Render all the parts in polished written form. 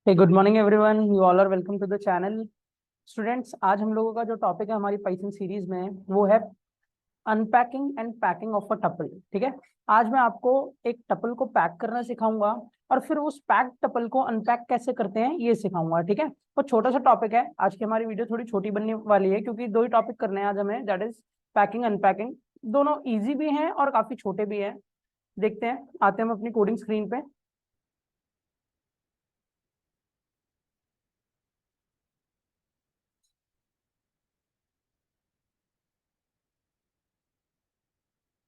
Hey good morning everyone, you all are welcome to the channel. Students, आज हम लोगों का जो टॉपिक है हमारी पाइथन सीरीज में वो है unpacking and packing of a tuple. ठीक है। आज मैं आपको एक टपल को पैक करना सिखाऊंगा और फिर उस पैक टपल को अनपैक कैसे करते हैं ये सिखाऊंगा। ठीक है। तो छोटा सा टॉपिक है, आज की हमारी वीडियो थोड़ी छोटी बनने वाली है क्योंकि दो ही टॉपिक करने हैं आज हमें, दैट इज पैकिंग अनपैकिंग। दोनों ईजी भी हैं और काफी छोटे भी हैं। देखते हैं, आते हैं हम अपनी कोडिंग स्क्रीन पे।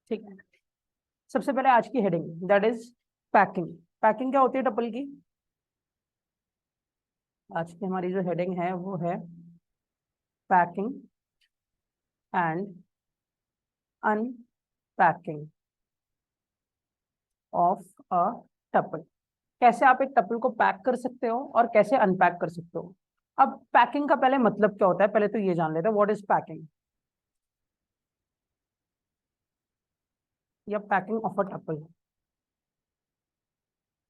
ठीक है। सबसे पहले आज की heading that is packing. Packing क्या होती है टपल की? आज की हमारी जो हेडिंग है वो है packing and unpacking of a tuple. कैसे आप एक टपल को पैक कर सकते हो और कैसे अनपैक कर सकते हो। अब पैकिंग का पहले मतलब क्या होता है, पहले तो ये जान लेते हैं व्हाट इज पैकिंग या पैकिंग ऑफ अ टपल।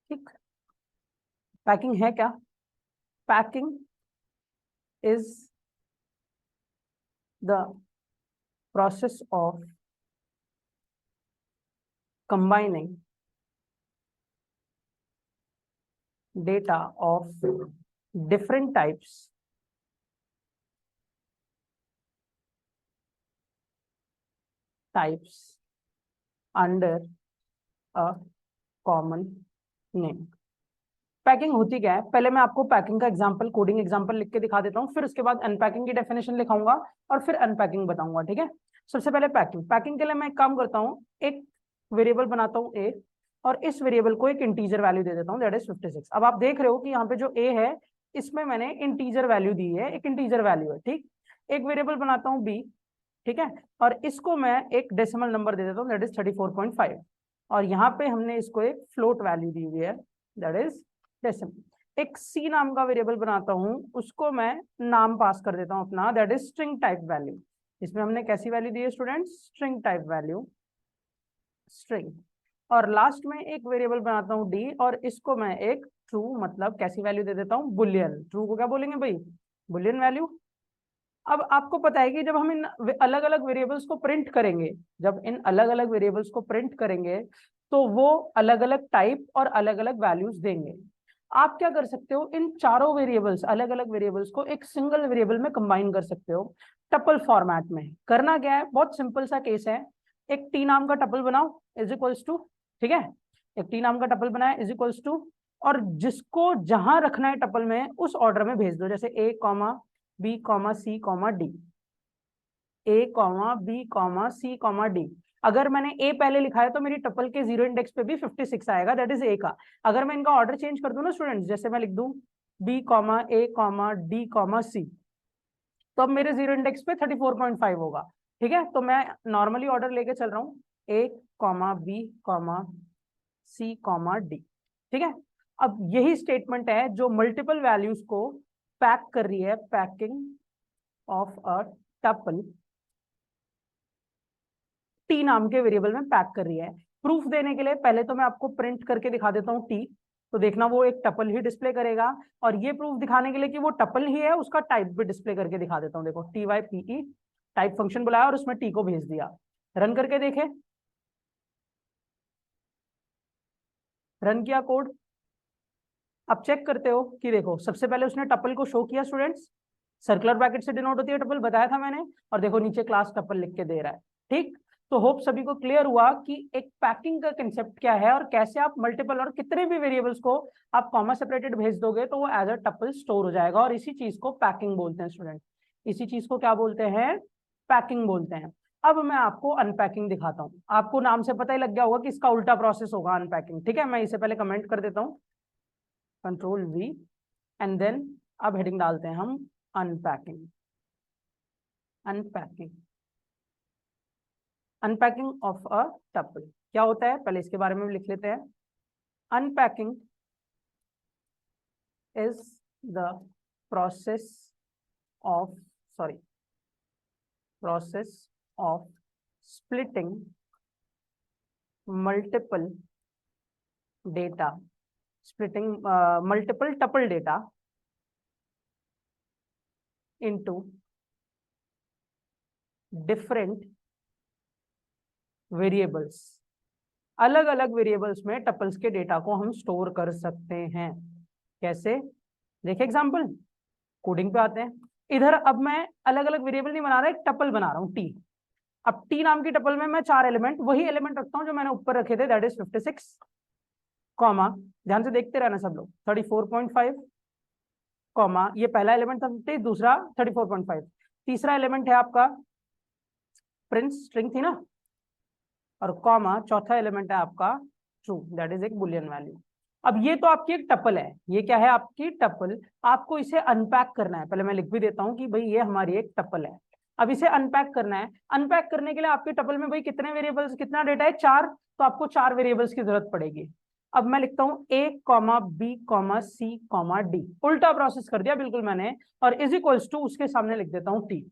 ठीक। पैकिंग है क्या? Packing is the process of combining data of different types under a common name। Packing होती क्या है, पहले मैं आपको पैकिंग का एग्जांपल, कोडिंग एग्जांपल लिख के दिखा देता हूँ, फिर उसके बाद अनपैकिंग की डेफिनेशन लिखाऊंगा और फिर अनपैकिंग बताऊंगा। ठीक है। सबसे पहले पैकिंग। पैकिंग के लिए मैं एक काम करता हूँ, एक वेरिएबल बनाता हूँ ए, और इस वेरिएबल को एक इंटीजर वैल्यू दे देता हूँ दैट इज 56। अब आप देख रहे हो कि यहाँ पे जो ए है इसमें मैंने इंटीजर वैल्यू दी है, एक इंटीजर वैल्यू है। ठीक। एक वेरिएबल बनाता हूँ बी, ठीक है, और इसको मैं एक डेसिमल नंबर दे देता हूँ दैट इज 34.5, और यहाँ पे हमने इसको एक फ्लोट वैल्यू दी हुई है दैट इज डेसिमल। एक सी नाम का वेरिएबल बनाता हूँ, उसको मैं नाम पास कर देता हूँ अपना that is string type value. इसमें हमने कैसी वैल्यू दी है students? String type value, string. और लास्ट में एक वेरिएबल बनाता हूँ डी, और इसको मैं एक ट्रू मतलब कैसी वैल्यू दे देता हूँ? बुलियन। ट्रू को क्या बोलेंगे भाई? Boolean value. अब आपको पता है कि जब हम इन अलग अलग वेरिएबल्स को प्रिंट करेंगे, जब इन अलग अलग वेरिएबल्स को प्रिंट करेंगे तो वो अलग अलग टाइप और अलग अलग वैल्यूज देंगे। आप क्या कर सकते हो, इन चारों वेरिएबल्स, अलग अलग वेरिएबल्स को एक सिंगल वेरिएबल में कंबाइन कर सकते हो टपल फॉर्मेट में। करना क्या है, बहुत सिंपल सा केस है। एक टी नाम का टपल बनाओ इज इक्वल्स टू, ठीक है, एक टी नाम का टपल बनाया इज इक्वल्स टू, और जिसको जहां रखना है टपल में उस ऑर्डर में भेज दो, जैसे ए comma B comma C comma D, ए comma B comma C comma D. अगर मैंने ए पहले लिखा है तो मेरी टपल के जीरो इंडेक्स पे भी 56 आएगा दैट इज ए का। अगर मैं इनका ऑर्डर चेंज कर दूं ना स्टूडेंट्स, जैसे मैं लिख दूं बी कॉमा ए कॉमा डी कॉमा सी, तो अब मेरे जीरो इंडेक्स पे 34.5 होगा। ठीक है। तो मैं नॉर्मली ऑर्डर लेके चल रहा हूँ ए comma B comma C comma D. ठीक है। अब यही स्टेटमेंट है जो मल्टीपल वैल्यूज को पैक कर रही है, packing of a tuple T नाम के वेरिएबल में पैक कर रही है। प्रूफ देने के लिए पहले तो मैं आपको प्रिंट करके दिखा देता हूँ टी, तो देखना वो एक टपल ही डिस्प्ले करेगा, और ये प्रूफ दिखाने के लिए कि वो टपल ही है उसका टाइप भी डिस्प्ले करके दिखा देता हूँ। देखो T Y P E type function बुलाया और उसमें टी को भेज दिया। रन करके देखे, रन किया कोड। अब चेक करते हो कि देखो सबसे पहले उसने टपल को शो किया स्टूडेंट्स, सर्कुलर ब्रैकेट से डिनोट होती है टपल, बताया था मैंने, और देखो नीचे क्लास टपल लिख के दे रहा है। ठीक। तो होप सभी को क्लियर हुआ कि एक पैकिंग का कंसेप्ट क्या है और कैसे आप मल्टीपल और कितने भी वेरिएबल्स को आप कॉमा सेपरेटेड भेज दोगे तो वो एज अ टपल स्टोर हो जाएगा, और इसी चीज को पैकिंग बोलते हैं स्टूडेंट। इसी चीज को क्या बोलते हैं? पैकिंग बोलते हैं। अब मैं आपको अनपैकिंग दिखाता हूँ। आपको नाम से पता ही लग गया होगा कि इसका उल्टा प्रोसेस होगा अनपैकिंग। ठीक है, मैं इसे पहले कमेंट कर देता हूँ, कंट्रोल वी, एंड देन अब हेडिंग डालते हैं हम unpacking. Unpacking, unpacking of a tuple क्या होता है पहले इसके बारे में भी लिख लेते हैं। Unpacking is the process of, sorry, process of splitting multiple data splitting multiple tuple data into different variables. अलग अलग वेरिएबल्स में टपल्स के डेटा को हम स्टोर कर सकते हैं. कैसे? देखिए एग्जांपल, कोडिंग पे आते हैं. इधर अब मैं अलग अलग वेरिएबल नहीं बना रहा, एक टपल बना रहा हूं टी. अब टी नाम की टपल में मैं 4 एलिमेंट, वही एलिमेंट रखता हूं जो मैंने ऊपर रखे थे, दैट इज 56, कॉमा, ध्यान से देखते रहना सब लोग, 34.5, कॉमा, ये पहला एलिमेंट था 50, दूसरा 34.5, तीसरा एलिमेंट है आपका प्रिंस, स्ट्रिंग थी ना, और कॉमा, चौथा एलिमेंट है आपका ट्रू, दैट इज एक बुलियन वैल्यू. अब ये तो आपकी एक टपल है, ये क्या है आपकी टपल. आपको इसे अनपैक करना है. पहले मैं लिख भी देता हूं कि भाई ये हमारी एक टपल है. अब इसे अनपैक करना है. अनपैक करने के लिए आपके टपल में भाई कितने वेरिएबल्स, कितना डेटा है, 4, तो आपको 4 वेरिएबल्स की जरूरत पड़ेगी. अब मैं लिखता हूं ए comma B comma C comma D, उल्टा प्रोसेस कर दिया बिल्कुल मैंने, और इज इक्वल्स टू उसके सामने लिख देता हूं टी.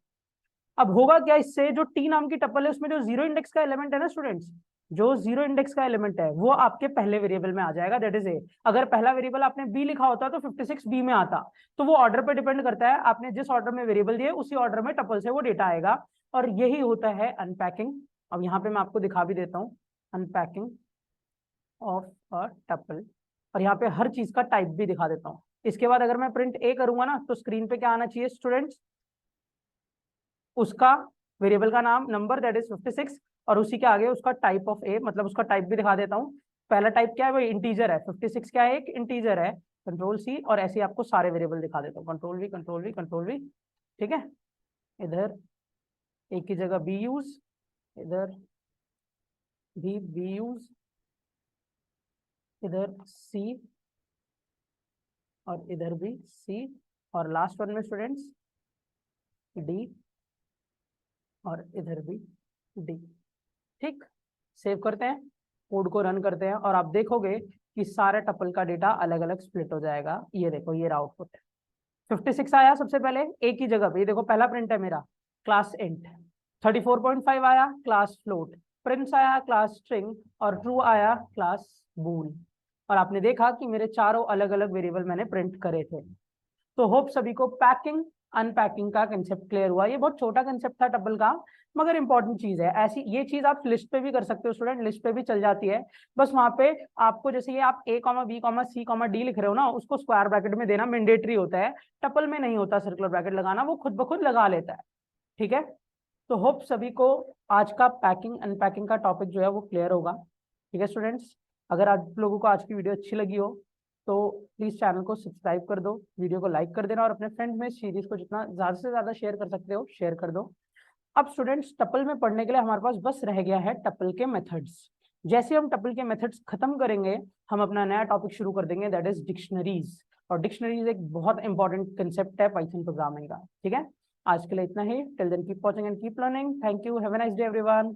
अब होगा क्या इससे, जो टी नाम की टपल है उसमें जो जीरो इंडेक्स का एलिमेंट है ना स्टूडेंट्स, जो जीरो इंडेक्स का एलिमेंट है वो आपके पहले वेरिएबल में आ जाएगा, दैट इज ए. अगर पहला वेरिएबल आपने बी लिखा होता तो 56 बी में आता. तो वो ऑर्डर पे डिपेंड करता है, आपने जिस ऑर्डर में वेरिएबल दिए उसी ऑर्डर में टपल से वो डेटा आएगा, और यही होता है अनपैकिंग. अब यहाँ पे मैं आपको दिखा भी देता हूँ अनपैकिंग ऑफ अ टपल, और यहाँ पे हर चीज का टाइप भी दिखा देता हूँ. इसके बाद अगर मैं प्रिंट ए करूंगा ना, तो स्क्रीन पे क्या आना चाहिए स्टूडेंट्स, उसका वेरिएबल का नाम नंबर दैट इज 56, और उसी के आगे उसका टाइप ऑफ ए, मतलब उसका टाइप भी दिखा देता हूँ. पहला टाइप क्या है, वो इंटीजर है, 56 क्या है, एक इंटीजर है, कंट्रोल सी, और ऐसे आपको सारे वेरिएबल दिखा देता हूँ, control we control we control we. ठीक है, इधर एक की जगह बी यूज, इधर भी बी यूज, इधर सी, और इधर भी सी, और लास्ट वन में स्टूडेंट्स डी, और इधर भी डी. ठीक, सेव करते हैं, कोड को रन करते हैं, और आप देखोगे कि सारे टपल का डेटा अलग अलग स्प्लिट हो जाएगा. ये देखो, ये आउटपुट है. 56 आया सबसे पहले एक ही जगह पे, ये देखो पहला प्रिंट है मेरा क्लास इंट. 34.5 आया क्लास फ्लोट, प्रिंट्स आया क्लास स्ट्रिंग, और ट्रू आया क्लास बूल. और आपने देखा कि मेरे चारों अलग अलग वेरिएबल मैंने प्रिंट करे थे. तो होप सभी को पैकिंग अनपैकिंग का कंसेप्ट क्लियर हुआ. ये बहुत छोटा कंसेप्ट था टपल का, मगर इंपॉर्टेंट चीज है. ऐसी ये चीज आप लिस्ट पे भी कर सकते हो स्टूडेंट, लिस्ट पे भी चल जाती है. बस वहां पे आपको, जैसे ये आप ए comma B comma C comma D लिख रहे हो ना, उसको स्क्वायर ब्रैकेट में देना मैंडेटरी होता है. टपल में नहीं होता सर्कुलर ब्रैकेट लगाना, वो खुद ब खुद लगा लेता है. ठीक है, तो होप सभी को आज का पैकिंग अनपैकिंग का टॉपिक जो है वो क्लियर होगा. ठीक है स्टूडेंट्स, अगर आप लोगों को आज की वीडियो अच्छी लगी हो तो प्लीज चैनल को सब्सक्राइब कर दो, वीडियो को लाइक कर देना, और अपने फ्रेंड्स में सीरीज को जितना ज्यादा से ज्यादा शेयर कर सकते हो शेयर कर दो. अब स्टूडेंट्स, टपल में पढ़ने के लिए हमारे पास बस रह गया है टपल के मेथड्स. जैसे हम टपल के मेथड्स खत्म करेंगे, हम अपना नया टॉपिक शुरू कर देंगे, दैट इज डिक्शनरीज. और डिक्शनरीज एक बहुत इंपॉर्टेंट कंसेप्ट है पाइथन प्रोग्रामिंग का. ठीक है, आज के लिए इतना ही. Till then keep watching and keep learning. Thank you, have a nice day everyone.